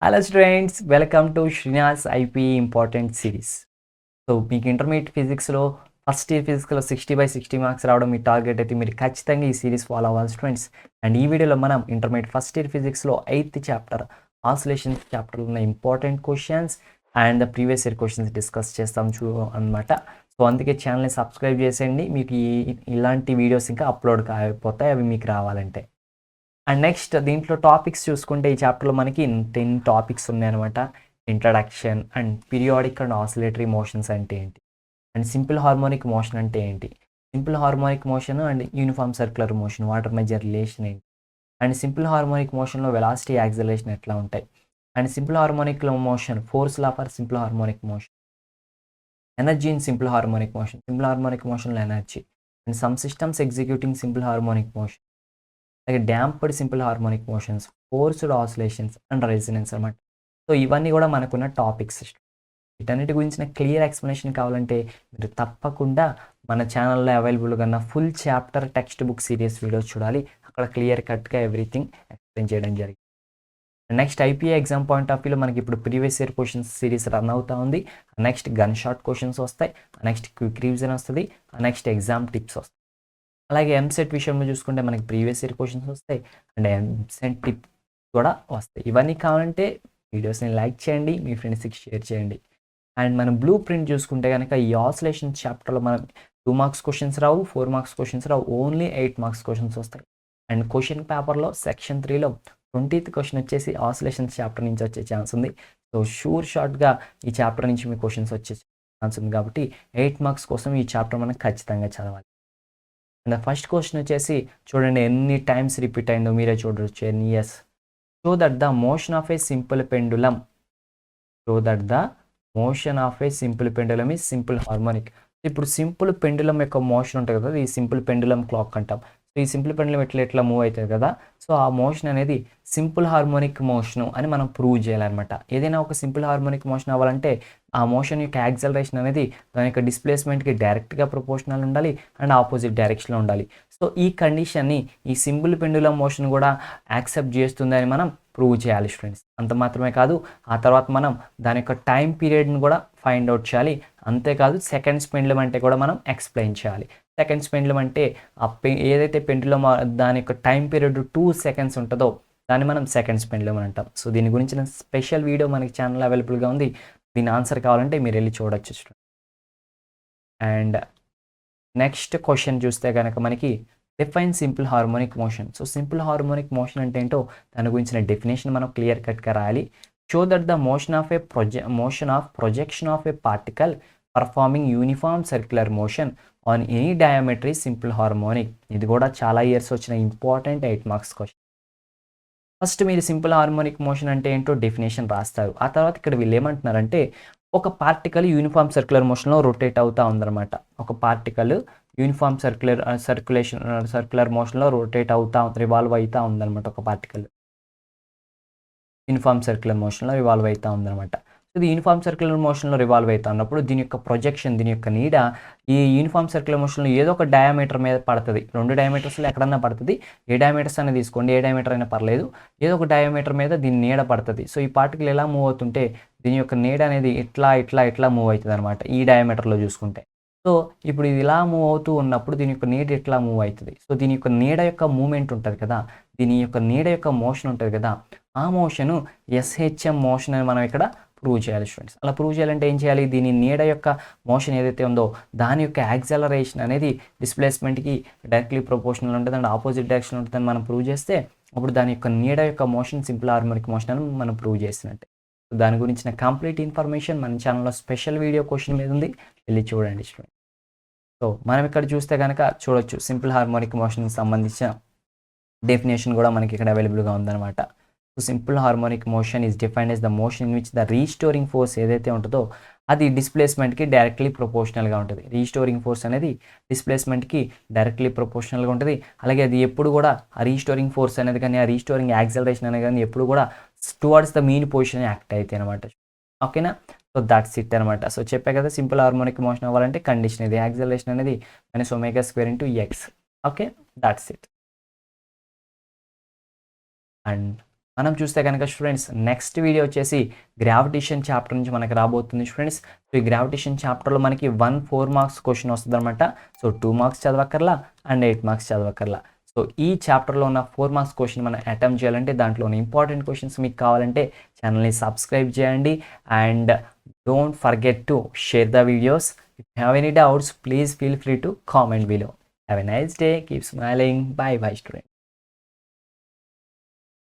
Hello students, welcome to Srinivas IP important series. So మీకు intermediate ఫిజిక్స్లో first year ఫిజిక్స్లో 60/60 marks రావడం మీ టార్గెట్ అయితే మీరు ఖచ్చితంగా ఈ సిరీస్ ఫాలో అవ్వాలి స్టూడెంట్స్. అండ్ ఈ వీడియోలో మనం ఇంటర్మీడియట్ ఫస్ట్ ఇయర్ ఫిజిక్స్లో 8th చాప్టర్ ఆసిలేషన్స్ చాప్టర్లో ఉన్న important questions and the previous year questions discuss చేస్తాం అనమాట. సో అందుకే ఛానల్ని సబ్స్క్రైబ్ చేసేయండి, మీకు ఇలాంటి వీడియోస్ ఇంకా అప్లోడ్ కాకపోతాయి, అవి మీకు రావాలంటే. అండ్ నెక్స్ట్ దీంట్లో టాపిక్స్ చూసుకుంటే ఈ చాప్టర్లో మనకి 10 టాపిక్స్ ఉన్నాయన్నమాట. Introduction and periodic and oscillatory motions అంటే ఏంటి, అండ్ సింపుల్ హార్మోనిక్ మోషన్ అంటే ఏంటి, simple harmonic motion and uniform circular motion వాటర్ మధ్య రిలేషన్ ఏంటి, అండ్ సింపుల్ హార్మోనిక్ మోషన్లో వెలాసిటీ యాక్సిలరేషన్ ఎట్లా ఉంటాయి, and simple harmonic motion force law for simple harmonic motion, energy in simple harmonic motion, simple harmonic మోషన్లో energy, and some systems executing simple harmonic motion, అలాగే damped simple harmonic motions, forced oscillations and resonance అనమాట. So ఇవన్నీ కూడా మనకున్న topics. వీటన్నిటి గురించిన clear explanation కావాలంటే మీరు తప్పకుండా మన ఛానల్లో అవైలబుల్గా ఉన్న full chapter text book series videos చూడాలి. అక్కడ క్లియర్ కట్గా ఎవ్రీథింగ్ ఎక్స్ప్లెయిన్ చేయడం జరిగింది. Next IPA exam point of వ్యూలో మనకి ఇప్పుడు previous year questions series run అవుతా ఉంది. నెక్స్ట్ గన్ షాట్ క్వశ్చన్స్ వస్తాయి, నెక్స్ట్ క్విక్ రివిజన్ వస్తుంది, నెక్స్ట్ ఎగ్జామ్ టిప్స్ వస్తాయి. అలాగే ఎంసెట్ విషయంలో చూసుకుంటే మనకి ప్రీవియస్ ఇయర్ క్వశ్చన్స్ వస్తాయి అండ్ ఎంసెట్ టిప్ కూడా వస్తాయి. ఇవన్నీ కావాలంటే వీడియోస్ని లైక్ చేయండి, మీ ఫ్రెండ్స్కి షేర్ చేయండి. అండ్ మనం బ్లూ ప్రింట్ చూసుకుంటే కనుక ఈ ఆసిలేషన్ చాప్టర్లో మనం 2 మార్క్స్ క్వశ్చన్స్ రావు, 4 మార్క్స్ క్వశ్చన్స్ రావు, ఓన్లీ 8 మార్క్స్ క్వశ్చన్స్ వస్తాయి. అండ్ క్వశ్చన్ పేపర్లో సెక్షన్ 3లో 20th క్వశ్చన్ వచ్చేసి ఆసిలేషన్ చాప్టర్ నుంచి వచ్చే ఛాన్స్ ఉంది. సో షార్ట్గా ఈ చాప్టర్ నుంచి మీ క్వశ్చన్స్ వచ్చే ఛాన్స్ ఉంది కాబట్టి 8 మార్క్స్ కోసం ఈ చాప్టర్ మనం ఖచ్చితంగా చదవాలి. అండ్ ఫస్ట్ క్వశ్చన్ వచ్చేసి చూడండి, ఎన్ని టైమ్స్ రిపీట్ అయిందో మీరే చూడవచ్చు. Yes, show that the motion of a simple pendulum, show that the motion of a simple pendulum is simple harmonic. ఇప్పుడు సింపుల్ పెండులం యొక్క మోషన్ ఉంటుంది కదా, ఈ సింపుల్ పెండులం క్లాక్ అంటాం. సో ఈ సింపుల్ పెండులం ఎట్లా మూవ్ అవుతుంది కదా, సో ఆ మోషన్ అనేది సింపుల్ హార్మోనిక్ మోషన్ అని మనం ప్రూవ్ చేయాలన్నమాట. ఏదైనా ఒక సింపుల్ హార్మోనిక్ మోషన్ అవ్వాలంటే ఆ మోషన్ యొక్క యాక్సలరేషన్ అనేది దాని యొక్క డిస్ప్లేస్మెంట్కి డైరెక్ట్గా ప్రపోర్షనల్ ఉండాలి అండ్ ఆపోజిట్ డైరెక్షన్లో ఉండాలి. సో ఈ కండిషన్ని ఈ సింపుల్ పెండులం మోషన్ కూడా యాక్సెప్ట్ చేస్తుందని మనం ప్రూవ్ చేయాలి స్టూడెంట్స్. అంత మాత్రమే కాదు, ఆ తర్వాత మనం దాని యొక్క టైం పీరియడ్ని కూడా ఫైండ్ అవుట్ చేయాలి. అంతేకాదు సెకండ్స్ పెండులం అంటే కూడా మనం ఎక్స్ప్లెయిన్ చేయాలి. సెకండ్స్ పెండులం అంటే ఏదైతే పెండులం దాని యొక్క టైం పీరియడ్ 2 seconds ఉంటుందో దాన్ని మనం సెకండ్స్ పెండులం అని అంటాం. సో దీని గురించిన స్పెషల్ వీడియో మనకి ఛానల్ అవైలబుల్గా ఉంది. దీని ఆన్సర్ కావాలంటే మీరు వెళ్ళి చూడొచ్చు. అండ్ నెక్స్ట్ క్వశ్చన్ చూస్తే కనుక మనకి define simple harmonic motion. So simple harmonic motion అంటే ఏంటో దాని గురించిన డెఫినేషన్ మనం క్లియర్ కట్గా రాయాలి. Show that the motion of projection of a particle performing uniform circular motion on any diameter simple harmonic. ఇది కూడా చాలా ఇయర్స్ వచ్చిన ఇంపార్టెంట్ 8 మార్క్స్ క్వశ్చన్. ఫస్ట్ మీరు సింపుల్ హార్మోనిక్ మోషన్ అంటే ఏంటో డెఫినేషన్ రాస్తారు. ఆ తర్వాత ఇక్కడ వీళ్ళు ఏమంటున్నారంటే ఒక పార్టికల్ యూనిఫామ్ సర్క్యులర్ మోషన్లో రొటేట్ అవుతూ ఉందన్నమాట. ఒక పార్టికల్ యూనిఫామ్ సర్క్యులర్ మోషన్లో రొటేట్ రివాల్వ్ అవుతూ ఉందన్నమాట. ఒక పార్టికల్ యూనిఫామ్ సర్క్యులర్ మోషన్లో రివాల్వ్ అవుతూ ఉందన్నమాట. ఇది యూనిఫామ్ సర్క్యులర్ మోషన్లో రివాల్వ్ అవుతా ఉన్నప్పుడు దీని యొక్క ప్రొజెక్షన్, దీని యొక్క నీడ ఈ యూనిఫామ్ సర్క్యులర్ మోషన్లో ఏదో ఒక డయామీటర్ మీద పడుతుంది. 2 డయామీటర్స్లో ఎక్కడన్నా పడుతుంది. ఏ డయామీటర్స్ అనేది తీసుకోండి, ఏ డయామీటర్ అయినా పర్లేదు, ఏదో ఒక డయామీటర్ మీద దీని నీడ పడుతుంది. సో ఈ పార్టికల్ ఎలా మూవ్ అవుతుంటే దీని యొక్క నీడ అనేది ఇట్లా మూవ్ అవుతుంది అనమాట ఈ డయామీటర్లో చూసుకుంటే. సో ఇప్పుడు ఇది ఇలా మూవ్ అవుతూ ఉన్నప్పుడు దీని యొక్క నీడ ఎట్లా మూవ్ అవుతుంది. సో దీని యొక్క నీడ యొక్క మూమెంట్ ఉంటుంది కదా, దీని యొక్క నీడ యొక్క మోషన్ ఉంటుంది కదా, ఆ మోషను SHM మోషన్ అని మనం ఇక్కడ ప్రూవ్ చేయాలి స్టూడెంట్స్. అలా ప్రూవ్ చేయాలంటే ఏం చేయాలి, దీని నీడ యొక్క మోషన్ ఏదైతే ఉందో దాని యొక్క యాక్సలరేషన్ అనేది డిస్ప్లేస్మెంట్కి డైరెక్ట్లీ ప్రపోర్షనల్ ఉంటుంది అండ్ ఆపోజిట్ డైరెక్షన్ ఉంటుందని మనం ప్రూవ్ చేస్తే అప్పుడు దాని యొక్క నీడ యొక్క మోషన్ సింపుల్ హార్మోనిక్ మోషన్ అని మనం ప్రూవ్ చేసినట్టే. దాని గురించిన కంప్లీట్ ఇన్ఫర్మేషన్ మన ఛానల్లో స్పెషల్ వీడియో క్వశ్చన్ మీద ఉంది, వెళ్ళి చూడండి స్టూడెంట్. సో మనం ఇక్కడ చూస్తే కనుక చూడొచ్చు సింపుల్ హార్మోనిక్ మోషన్కి సంబంధించిన డెఫినేషన్ కూడా మనకి ఇక్కడ అవైలబుల్గా ఉందన్నమాట. So simple harmonic motion is defined as the motion in which the restoring force ఏదైతే ఉంటుందో అది డిస్ప్లేస్మెంట్కి డైరెక్ట్లీ ప్రపోర్షనల్గా ఉంటుంది. రీస్టోరింగ్ ఫోర్స్ అనేది డిస్ప్లేస్మెంట్కి డైరెక్ట్లీ ప్రపోర్షనల్గా ఉంటుంది. అలాగే అది ఎప్పుడు కూడా ఆ రీస్టోరింగ్ ఫోర్స్ అనేది కానీ ఆ రీస్టోరింగ్ యాక్సలరేషన్ అనేది కానీ ఎప్పుడు కూడా towards the mean position act అవుతాయి అనమాట. ఓకేనా, సో దాట్స్ ఇట్ అనమాట. సో చెప్పే కదా సింపుల్ హార్మోనిక్ మోషన్ అవ్వాలంటే కండిషన్ ఇది, యాక్సలరేషన్ అనేది -ω² x. Okay, that's it. And మనం చూస్తే కనుక స్టూడెంట్స్ నెక్స్ట్ వీడియో వచ్చేసి గ్రావిటేషన్ చాప్టర్ నుంచి మనకి రాబోతుంది స్టూడెంట్స్. సో ఈ గ్రావిటేషన్ చాప్టర్లో మనకి 4 మార్క్స్ క్వశ్చన్ వస్తుంది అనమాట. సో 2 మార్క్స్ చదవక్కర్లా అండ్ 8 మార్క్స్ చదవక్కర్లా. సో ఈ చాప్టర్లో ఉన్న 4 మార్క్స్ క్వశ్చన్ మనం అటెంప్ట్ చేయాలంటే దాంట్లోని ఇంపార్టెంట్ క్వశ్చన్స్ మీకు కావాలంటే ఛానల్ని సబ్స్క్రైబ్ చేయండి and don't forget to share the videos. If you have any doubts please feel free to comment below. Have a nice day, keep smiling, by by students.